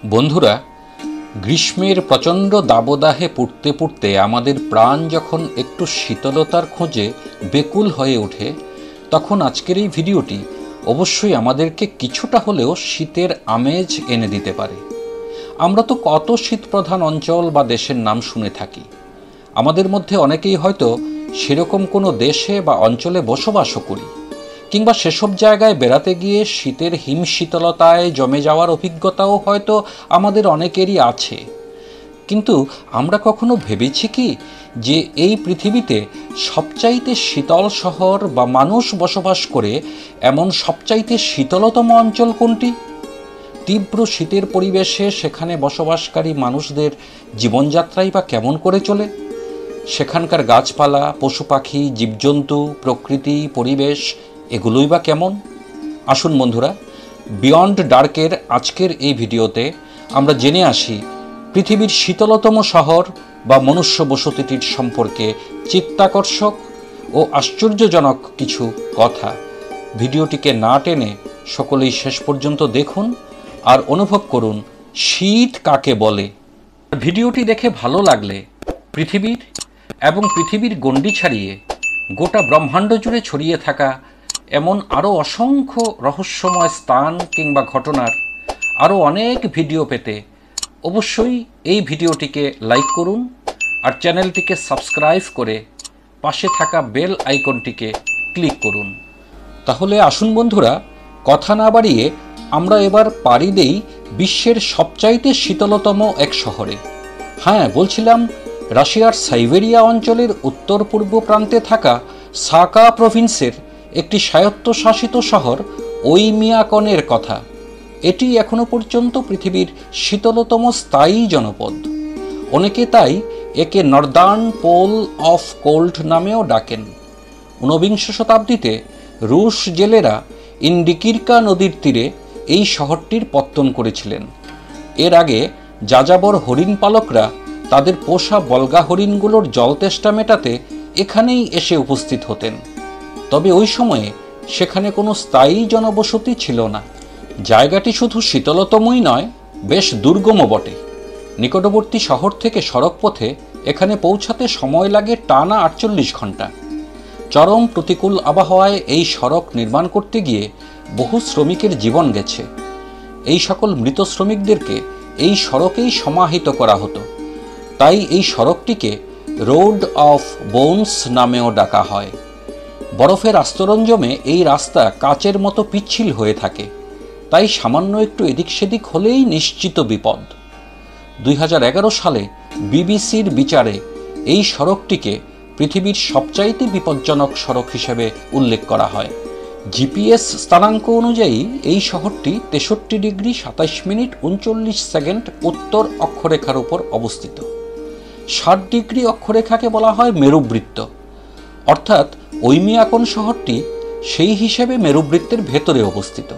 বন্ধুরা, গ্রীষ্মের প্রচণ্ড দাবদাহে পুড়তে পুড়তে আমাদের প্রাণ যখন একটু শীতলতার খোঁজে বেকুল হয়ে ওঠে, তখন আজকের এই ভিডিওটি অবশ্যই আমাদেরকে কিছুটা হলেও শীতের আমেজ এনে দিতে পারে। আমরা তো কত শীতপ্রধান অঞ্চল বা দেশের নাম শুনে থাকি। আমাদের মধ্যে অনেকেই হয়তো সেরকম কোনো দেশে বা অঞ্চলে বসবাসও করি, কিংবা সেসব জায়গায় বেড়াতে গিয়ে শীতের হিমশীতলতায় জমে যাওয়ার অভিজ্ঞতাও হয়তো আমাদের অনেকেরই আছে। কিন্তু আমরা কখনো ভেবেছি কি যে এই পৃথিবীতে সবচাইতে শীতল শহর বা মানুষ বসবাস করে এমন সবচাইতে শীতলতম অঞ্চল কোনটি? তীব্র শীতের পরিবেশে সেখানে বসবাসকারী মানুষদের জীবনযাত্রাই বা কেমন করে চলে? সেখানকার গাছপালা, পশু পাখি, জীবজন্তু, প্রকৃতি, পরিবেশ এগুলোই বা কেমন? আসুন বন্ধুরা, বিয়ন্ড ডার্কের আজকের এই ভিডিওতে আমরা জেনে আসি পৃথিবীর শীতলতম শহর বা মনুষ্য বসতিটির সম্পর্কে চিত্তাকর্ষক ও আশ্চর্যজনক কিছু কথা। ভিডিওটিকে না টেনে সকলেই শেষ পর্যন্ত দেখুন আর অনুভব করুন শীত কাকে বলে। ভিডিওটি দেখে ভালো লাগলে পৃথিবীর এবং পৃথিবীর গণ্ডি ছাড়িয়ে গোটা ব্রহ্মাণ্ড জুড়ে ছড়িয়ে থাকা এমন আরও অসংখ্য রহস্যময় স্থান কিংবা ঘটনার আরও অনেক ভিডিও পেতে অবশ্যই এই ভিডিওটিকে লাইক করুন আর চ্যানেলটিকে সাবস্ক্রাইব করে পাশে থাকা বেল আইকনটিকে ক্লিক করুন। তাহলে আসুন বন্ধুরা, কথা না বাড়িয়ে আমরা এবার পাড়ি দেই বিশ্বের সবচাইতে শীতলতম এক শহরে। হ্যাঁ, বলছিলাম রাশিয়ার সাইবেরিয়া অঞ্চলের উত্তর পূর্ব প্রান্তে থাকা সাকা প্রভিন্সের একটি স্বায়ত্তশাসিত শহর ওইমিয়াকনের কথা। এটি এখনো পর্যন্ত পৃথিবীর শীতলতম স্থায়ী জনপদ। অনেকে তাই একে নর্দার্ন পোল অফ কোল্ড নামেও ডাকেন। ঊনবিংশ শতাব্দীতে রুশ জেলেরা ইন্ডিকিরকা নদীর তীরে এই শহরটির পত্তন করেছিলেন। এর আগে যাযাবর হরিণ পালকরা তাদের পোষা বলগা হরিণগুলোর জলতেষ্টা মেটাতে এখানেই এসে উপস্থিত হতেন। তবে ওই সময়ে সেখানে কোনো স্থায়ী জনবসতি ছিল না। জায়গাটি শুধু শীতলতমই নয়, বেশ দুর্গমও বটে। নিকটবর্তী শহর থেকে সড়কপথে এখানে পৌঁছাতে সময় লাগে টানা 48 ঘন্টা। চরম প্রতিকূল আবহাওয়ায় এই সড়ক নির্মাণ করতে গিয়ে বহু শ্রমিকের জীবন গেছে। এই সকল মৃত শ্রমিকদেরকে এই সড়কেই সমাহিত করা হতো। তাই এই সড়কটিকে রোড অফ বোনস নামেও ডাকা হয়। বরফের আস্তরণ জমে এই রাস্তা কাচের মতো পিচ্ছিল হয়ে থাকে, তাই সামান্য একটু এদিক সেদিক হলেই নিশ্চিত বিপদ। 2011 সালে বিবিসির বিচারে এই সড়কটিকে পৃথিবীর সবচাইতে বিপজ্জনক সড়ক হিসেবে উল্লেখ করা হয়। জিপিএস স্থানাঙ্ক অনুযায়ী এই শহরটি 63 ডিগ্রি 27 মিনিট 39 সেকেন্ড উত্তর অক্ষরেখার উপর অবস্থিত। 60 ডিগ্রি অক্ষরেখাকে বলা হয় মেরুবৃত্ত, অর্থাৎ ওইমিয়াকন শহরটি সেই হিসেবে মেরুবৃত্তের ভেতরে অবস্থিত।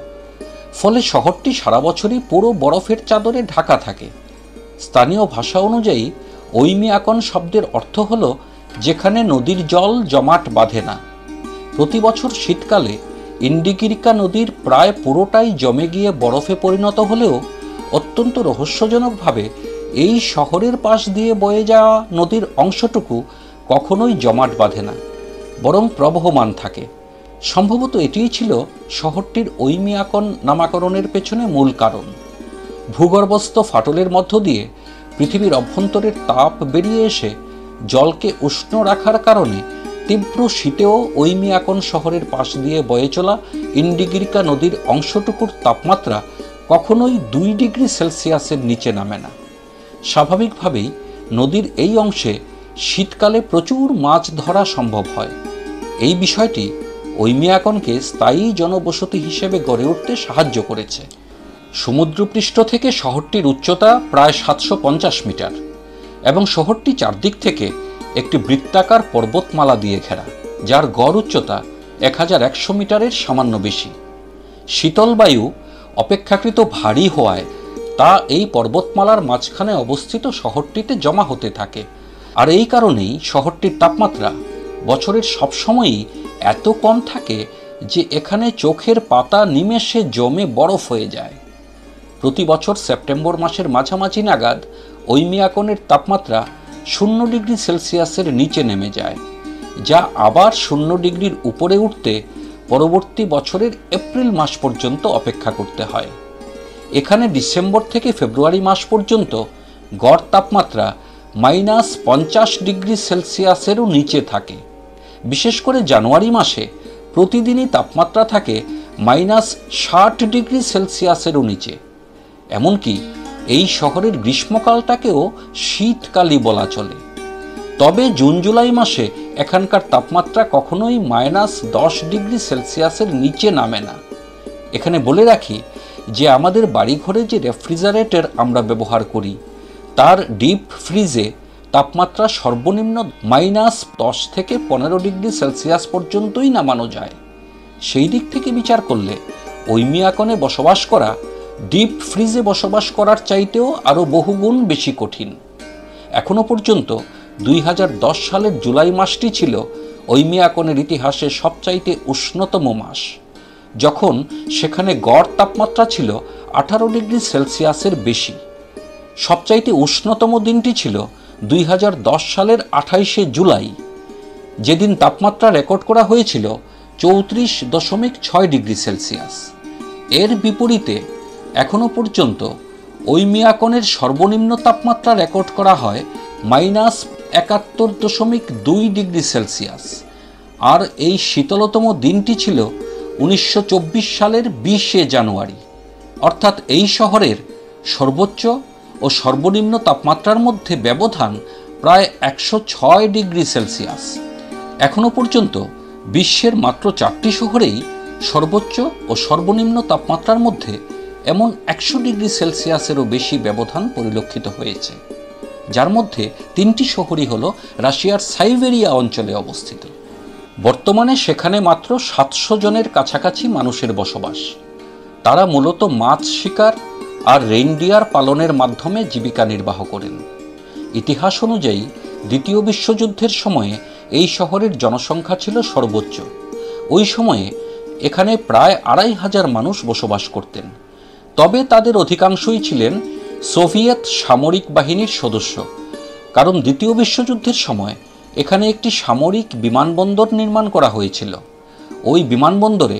ফলে শহরটি সারা বছরই পুরো বরফের চাদরে ঢাকা থাকে। স্থানীয় ভাষা অনুযায়ী ওইমিয়াকন শব্দের অর্থ হল যেখানে নদীর জল জমাট বাঁধে না। প্রতি বছর শীতকালে ইন্ডিকিরকা নদীর প্রায় পুরোটাই জমে গিয়ে বরফে পরিণত হলেও অত্যন্ত রহস্যজনকভাবে এই শহরের পাশ দিয়ে বয়ে যাওয়া নদীর অংশটুকু কখনোই জমাট বাঁধে না, বরং প্রবহমান থাকে। সম্ভবত এটিই ছিল শহরটির ওইমিয়াকন নামকরণের পেছনে মূল কারণ। ভূগর্ভস্থ ফাটলের মধ্য দিয়ে পৃথিবীর অভ্যন্তরের তাপ বেরিয়ে এসে জলকে উষ্ণ রাখার কারণে তীব্র শীতেও ওইমিয়াকন শহরের পাশ দিয়ে বয়ে চলা ইন্ডিকিরকা নদীর অংশটুকুর তাপমাত্রা কখনোই 2 ডিগ্রি সেলসিয়াসের নিচে নামে না। স্বাভাবিকভাবেই নদীর এই অংশে শীতকালে প্রচুর মাছ ধরা সম্ভব হয়। এই বিষয়টি ওইমিয়াকনকে স্থায়ী জনবসতি হিসেবে গড়ে উঠতে সাহায্য করেছে। সমুদ্রপৃষ্ঠ থেকে শহরটির উচ্চতা প্রায় 750 মিটার এবং শহরটি চারদিক থেকে একটি বৃত্তাকার পর্বতমালা দিয়ে ঘেরা, যার গড় উচ্চতা 1100 মিটারের সামান্য বেশি। শীতল বায়ু অপেক্ষাকৃত ভারী হওয়ায় তা এই পর্বতমালার মাঝখানে অবস্থিত শহরটিতে জমা হতে থাকে। আর এই কারণেই শহরটির তাপমাত্রা বছরের সবসময়ই এত কম থাকে যে এখানে চোখের পাতা নিমেষে জমে বরফ হয়ে যায়। প্রতি বছর সেপ্টেম্বর মাসের মাঝামাঝি নাগাদ ওইমিয়াকনের তাপমাত্রা 0 ডিগ্রি সেলসিয়াসের নিচে নেমে যায়, যা আবার 0 ডিগ্রির উপরে উঠতে পরবর্তী বছরের এপ্রিল মাস পর্যন্ত অপেক্ষা করতে হয়। এখানে ডিসেম্বর থেকে ফেব্রুয়ারি মাস পর্যন্ত গড় তাপমাত্রা -50 ডিগ্রি সেলসিয়াসেরও নিচে থাকে। বিশেষ করে জানুয়ারি মাসে প্রতিদিনই তাপমাত্রা থাকে -60 ডিগ্রি সেলসিয়াসেরও নিচে। এমনকি এই শহরের গ্রীষ্মকালটাকেও শীতকালই বলা চলে। তবে জুন জুলাই মাসে এখানকার তাপমাত্রা কখনোই -10 ডিগ্রি সেলসিয়াসের নিচে নামে না। এখানে বলে রাখি যে আমাদের বাড়িঘরে যে রেফ্রিজারেটর আমরা ব্যবহার করি তার ডিপ ফ্রিজে তাপমাত্রা সর্বনিম্ন -10 থেকে 15 ডিগ্রি সেলসিয়াস পর্যন্তই নামানো যায়। সেই দিক থেকে বিচার করলে ওইমিয়াকনে বসবাস করা ডিপ ফ্রিজে বসবাস করার চাইতেও আরও বহুগুণ বেশি কঠিন। এখনও পর্যন্ত 2010 সালের জুলাই মাসটি ছিল ওইমিয়াকনের ইতিহাসে সবচাইতে উষ্ণতম মাস, যখন সেখানে গড় তাপমাত্রা ছিল 18 ডিগ্রি সেলসিয়াসের বেশি। সবচাইতে উষ্ণতম দিনটি ছিল 2010 সালের 28শে জুলাই, যেদিন তাপমাত্রা রেকর্ড করা হয়েছিল 34.6 ডিগ্রি সেলসিয়াস। এর বিপরীতে এখনও পর্যন্ত ওইমিয়াকনের সর্বনিম্ন তাপমাত্রা রেকর্ড করা হয় -71.2 ডিগ্রি সেলসিয়াস। আর এই শীতলতম দিনটি ছিল 1924 সালের 20শে জানুয়ারি। অর্থাৎ এই শহরের সর্বোচ্চ ও সর্বনিম্ন তাপমাত্রার মধ্যে ব্যবধান প্রায় 106 ডিগ্রি সেলসিয়াস। এখনও পর্যন্ত বিশ্বের মাত্র 4টি শহরেই সর্বোচ্চ ও সর্বনিম্ন তাপমাত্রার মধ্যে এমন 100 ডিগ্রি সেলসিয়াসেরও বেশি ব্যবধান পরিলক্ষিত হয়েছে, যার মধ্যে 3টি শহরই হল রাশিয়ার সাইবেরিয়া অঞ্চলে অবস্থিত। বর্তমানে সেখানে মাত্র 700 জনের কাছাকাছি মানুষের বসবাস। তারা মূলত মাছ শিকার আর রেইনডিয়ার পালনের মাধ্যমে জীবিকা নির্বাহ করেন। ইতিহাস অনুযায়ী দ্বিতীয় বিশ্বযুদ্ধের সময়ে এই শহরের জনসংখ্যা ছিল সর্বোচ্চ। ওই সময়ে এখানে প্রায় 2500 মানুষ বসবাস করতেন। তবে তাদের অধিকাংশই ছিলেন সোভিয়েত সামরিক বাহিনীর সদস্য, কারণ দ্বিতীয় বিশ্বযুদ্ধের সময় এখানে একটি সামরিক বিমানবন্দর নির্মাণ করা হয়েছিল। ওই বিমানবন্দরে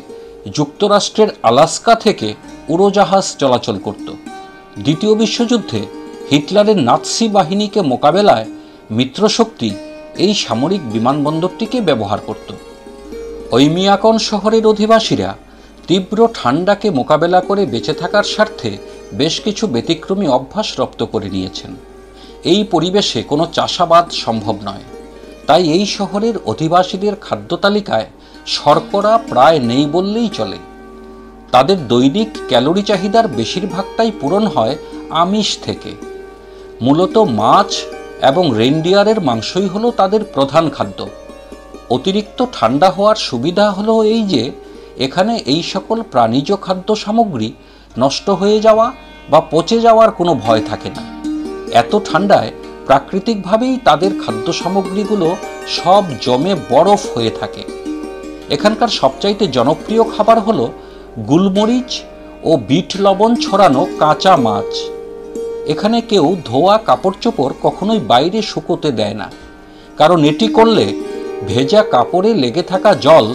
যুক্তরাষ্ট্রের আলাস্কা থেকে উড়োজাহাজ চলাচল করত। দ্বিতীয় বিশ্বযুদ্ধে হিটলারের নাৎসি বাহিনীকে মোকাবেলায় মিত্রশক্তি এই সামরিক বিমানবন্দরটিকে ব্যবহার করত। ওইমিয়াকন শহরের অধিবাসীরা তীব্র ঠান্ডাকে মোকাবেলা করে বেঁচে থাকার স্বার্থে বেশ কিছু ব্যতিক্রমী অভ্যাস রপ্ত করে নিয়েছেন। এই পরিবেশে কোনো চাষাবাদ সম্ভব নয়, তাই এই শহরের অধিবাসীদের খাদ্য তালিকায় শর্করা প্রায় নেই বললেই চলে। তাদের দৈনিক ক্যালোরি চাহিদার বেশিরভাগটাই পূরণ হয় আমিষ থেকে। মূলত মাছ এবং রেইনডিয়ারের মাংসই হলো তাদের প্রধান খাদ্য। অতিরিক্ত ঠান্ডা হওয়ার সুবিধা হলো এই যে এখানে এই সকল প্রাণীজ খাদ্য সামগ্রী নষ্ট হয়ে যাওয়া বা পচে যাওয়ার কোনো ভয় থাকে না। এত ঠান্ডায় প্রাকৃতিকভাবেই তাদের খাদ্য সামগ্রীগুলো সব জমে বরফ হয়ে থাকে। এখানকার সবচাইতে জনপ্রিয় খাবার হলো গুলমরিচ ও বিট লবণ ছড়ানো কাঁচা মাছ। এখানে কেউ ধোয়া কাপড় চোপড় কখনোই বাইরে শুকোতে দেয় না, কারণ এটি করলে ভেজা কাপড়ে লেগে থাকা জল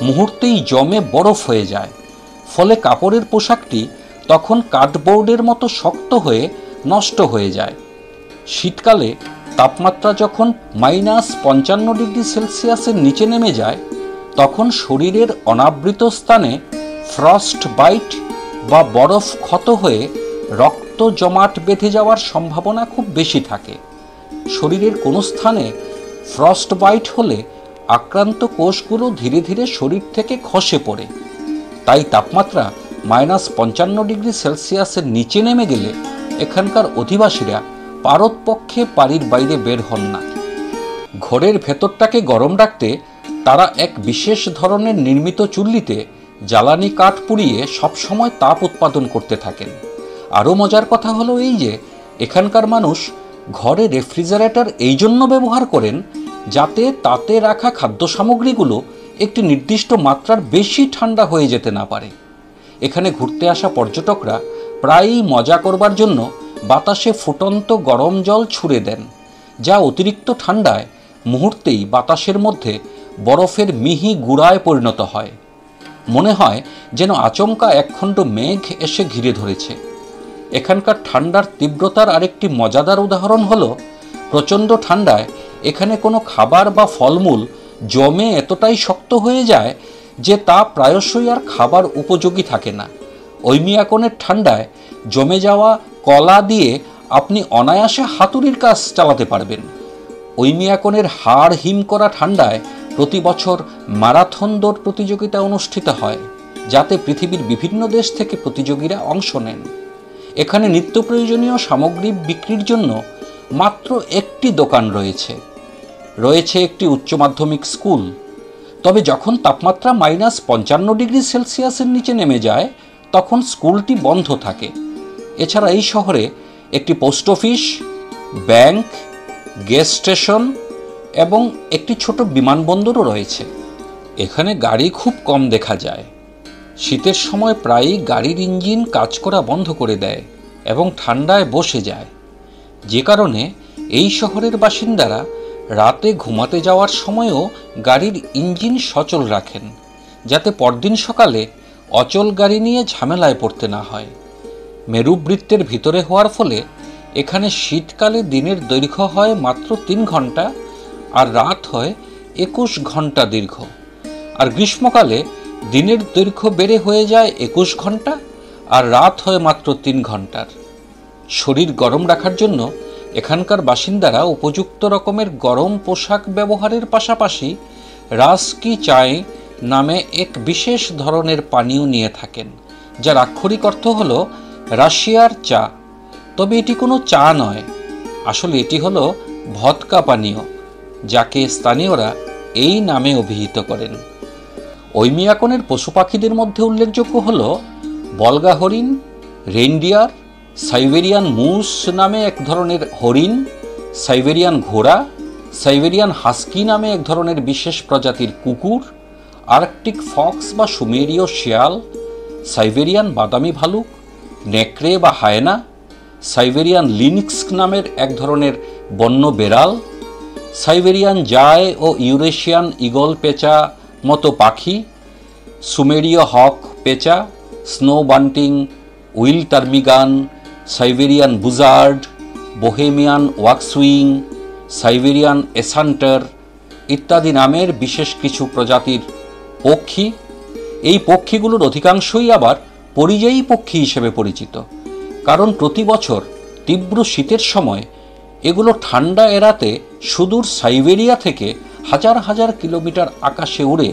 মুহূর্তেই জমে বরফ হয়ে যায়। ফলে কাপড়ের পোশাকটি তখন কার্ডবোর্ডের মতো শক্ত হয়ে নষ্ট হয়ে যায়। শীতকালে তাপমাত্রা যখন -55 ডিগ্রি সেলসিয়াসের নিচে নেমে যায়, তখন শরীরের অনাবৃত স্থানে ফ্রস্ট বাইট বা বরফ ক্ষত হয়ে রক্ত জমাট বেঁধে যাওয়ার সম্ভাবনা খুব বেশি থাকে। শরীরের কোনো স্থানে ফ্রস্ট বাইট হলে আক্রান্ত কোষগুলো ধীরে ধীরে শরীর থেকে খসে পড়ে। তাই তাপমাত্রা -55 ডিগ্রি সেলসিয়াসের নিচে নেমে গেলে এখানকার অধিবাসীরা পারতপক্ষে বাড়ির বাইরে বের হন না। ঘরের ভেতরটাকে গরম রাখতে তারা এক বিশেষ ধরনের নির্মিত চুল্লিতে জ্বালানি কাঠ পুড়িয়ে সবসময় তাপ উৎপাদন করতে থাকেন। আরও মজার কথা হলো এই যে এখানকার মানুষ ঘরে রেফ্রিজারেটর এই জন্য ব্যবহার করেন যাতে তাতে রাখা খাদ্য সামগ্রীগুলো একটি নির্দিষ্ট মাত্রার বেশি ঠান্ডা হয়ে যেতে না পারে। এখানে ঘুরতে আসা পর্যটকরা প্রায়ই মজা করবার জন্য বাতাসে ফুটন্ত গরম জল ছুঁড়ে দেন, যা অতিরিক্ত ঠান্ডায় মুহূর্তেই বাতাসের মধ্যে বরফের মিহি গুঁড়ায় পরিণত হয়। মনে হয় যেন আচমকা একখণ্ড মেঘ এসে ঘিরে ধরেছে। এখানকার ঠান্ডার তীব্রতার আরেকটি মজাদার উদাহরণ হলো, প্রচণ্ড ঠান্ডায় এখানে কোনো খাবার বা ফলমূল জমে এতটাই শক্ত হয়ে যায় যে তা প্রায়শই আর খাবার উপযোগী থাকে না। ঐমিয়াকনের ঠান্ডায় জমে যাওয়া কলা দিয়ে আপনি অনায়াসে হাতুড়ির কাজ চালাতে পারবেন। ঐমিয়াকনের হাড় হিম করা ঠান্ডায় প্রতি বছর ম্যারাথন দৌড় প্রতিযোগিতা অনুষ্ঠিত হয়, যাতে পৃথিবীর বিভিন্ন দেশ থেকে প্রতিযোগীরা অংশ নেন। এখানে নিত্য প্রয়োজনীয় সামগ্রী বিক্রির জন্য মাত্র একটি দোকান রয়েছে একটি উচ্চ মাধ্যমিক স্কুল। তবে যখন তাপমাত্রা -55°C নিচে নেমে যায় তখন স্কুলটি বন্ধ থাকে। এছাড়া এই শহরে একটি post office, bank, gas station এবং একটি ছোট বিমানবন্দরও রয়েছে। এখানে গাড়ি খুব কম দেখা যায়। শীতের সময় প্রায়ই গাড়ির ইঞ্জিন কাজ করা বন্ধ করে দেয় এবং ঠান্ডায় বসে যায়, যে কারণে এই শহরের বাসিন্দারা রাতে ঘুমাতে যাওয়ার সময়ও গাড়ির ইঞ্জিন সচল রাখেন, যাতে পরদিন সকালে অচল গাড়ি নিয়ে ঝামেলায় পড়তে না হয়। মেরুবৃত্তের ভিতরে হওয়ার ফলে এখানে শীতকালে দিনের দৈর্ঘ্য হয় মাত্র 3 ঘন্টা আর রাত হয় 21 ঘন্টা দীর্ঘ, আর গ্রীষ্মকালে দিনের দৈর্ঘ্য বেড়ে হয়ে যায় 21 ঘন্টা আর রাত হয় মাত্র 3 ঘন্টার। শরীর গরম রাখার জন্য এখানকার বাসিন্দারা উপযুক্ত রকমের গরম পোশাক ব্যবহারের পাশাপাশি রাস্কি চায় নামে এক বিশেষ ধরনের পানীয় নিয়ে থাকেন, যার আক্ষরিক অর্থ হলো রাশিয়ার চা। তবে এটি কোনো চা নয়, আসলে এটি হলো ভদকা পানীয়, যাকে স্থানীয়রা এই নামে অভিহিত করেন। ঐমিয়াকনের পশু পাখিদের মধ্যে উল্লেখযোগ্য হল বলগা হরিণ, রেইনডিয়ার, সাইবেরিয়ান মুস নামে এক ধরনের হরিণ, সাইবেরিয়ান ঘোড়া, সাইবেরিয়ান হাস্কি নামে এক ধরনের বিশেষ প্রজাতির কুকুর, আর্কটিক ফক্স বা সুমেরীয় শিয়াল, সাইবেরিয়ান বাদামি ভালুক, নেকড়ে বা হায়না, সাইবেরিয়ান লিনক্স নামের এক ধরনের বন্য বেড়াল, সাইবেরিয়ান জায় ও ইউরেশিয়ান ঈগল পেঁচা মতো পাখি, সুমেরীয় হক পেঁচা, snow bunting, willow ptarmigan, Siberian buzzard, Bohemian waxwing, Siberian accentor ইত্যাদি নামের বিশেষ কিছু প্রজাতির পক্ষী। এই পক্ষীগুলোর অধিকাংশই আবার পরিযায়ী পক্ষী হিসেবে পরিচিত, কারণ প্রতি বছর তীব্র শীতের সময় এগুলো ঠান্ডা এড়াতে সুদূর সাইবেরিয়া থেকে হাজার হাজার কিলোমিটার আকাশে উড়ে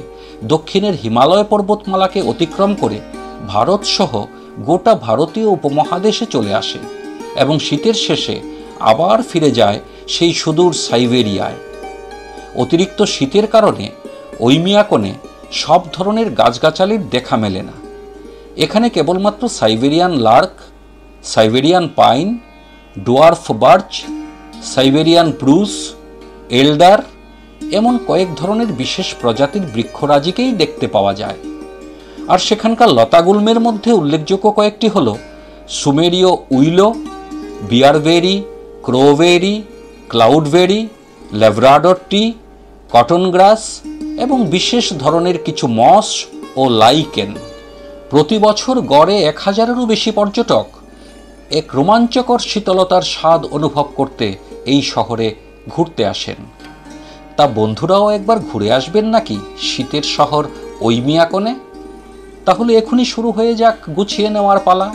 দক্ষিণের হিমালয় পর্বতমালাকে অতিক্রম করে ভারতসহ গোটা ভারতীয় উপমহাদেশে চলে আসে এবং শীতের শেষে আবার ফিরে যায় সেই সুদূর সাইবেরিয়ায়। অতিরিক্ত শীতের কারণে ঐমিয়াকনে সব ধরনের গাছগাছালির দেখা মেলে না। এখানে কেবলমাত্র Siberian Lark, Siberian pine, dwarf birch, Siberian Bruce, এল্ডার এমন কয়েক ধরনের বিশেষ প্রজাতির বৃক্ষরাজিকেই দেখতে পাওয়া যায়। আর সেখানকার লতাগুল্মের মধ্যে উল্লেখযোগ্য কয়েকটি হল সুমেরীয় উইলো, বিয়ারবেরি, ক্রোবেরি, ক্লাউডবেরি, ল্যাব্রাডর টি, কটন গ্রাস এবং বিশেষ ধরনের কিছু মস ও লাইকেন। প্রতি বছর গড়ে 1000-এরও বেশি পর্যটক এক রোমাঞ্চকর শীতলতার স্বাদ অনুভব করতে এই শহরে ঘুরতে আসেন। তা বন্ধুরাও একবার ঘুরে আসবেন নাকি শীতের শহর ঐমিয়াকনে? তাহলে এখনই শুরু হয়ে যাক গুছিয়ে নেওয়ার পালা।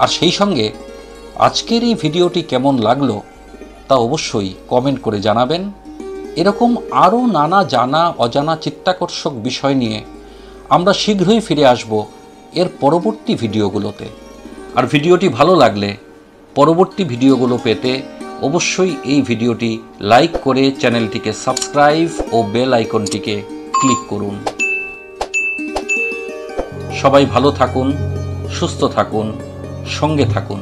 আর সেই সঙ্গে আজকের এই ভিডিওটি কেমন লাগলো তা অবশ্যই কমেন্ট করে জানাবেন। এরকম আরও নানা জানা অজানা চিত্তাকর্ষক বিষয় নিয়ে আমরা শীঘ্রই ফিরে আসব এর পরবর্তী ভিডিওগুলোতে। আর ভিডিওটি ভালো লাগলে পরবর্তী ভিডিওগুলো পেতে অবশ্যই এই ভিডিওটি লাইক করে চ্যানেলটিকে সাবস্ক্রাইব ও বেল আইকনটিকে ক্লিক করুন। সবাই ভালো থাকুন, সুস্থ থাকুন, সঙ্গে থাকুন।